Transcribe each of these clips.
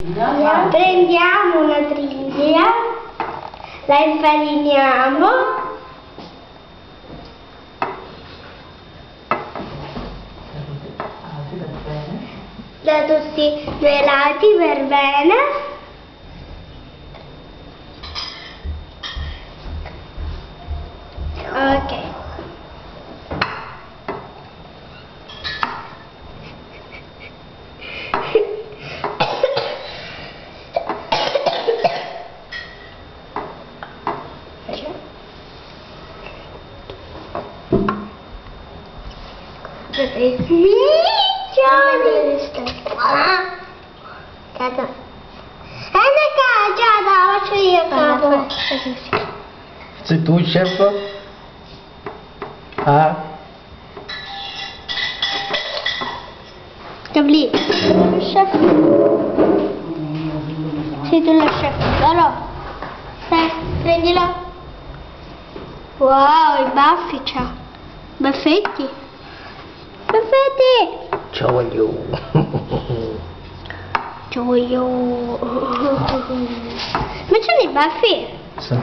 Prendiamo una triglia, la infariniamo. Da tutti i due lati per bene. Ok. Faccio io capo. Sei tu chef? Ah? Tabli, chef. Sei tu lo chef, vero? Prendilo. Wow, i baffi c'ha. Baffetti. Baffetti. Ciao io. Ciao io. Ma c'hanno i baffi? Sì.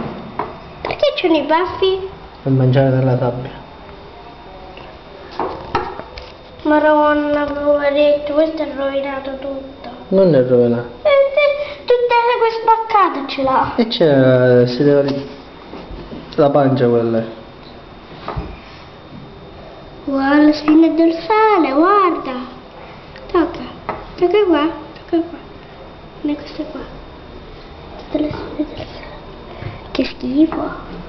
Perché c'hanno i baffi? Per mangiare della sabbia. Maronna, poveretto, questo è rovinato tutto. Non è rovinato. Tutte le acque spaccate ce l'ha. E c'è, si deve la pancia quella. Wow, la spina dorsale, guarda. Tocca qua, tocca qua. Non è questa qua. Tutte le spine dorsali. Che schifo.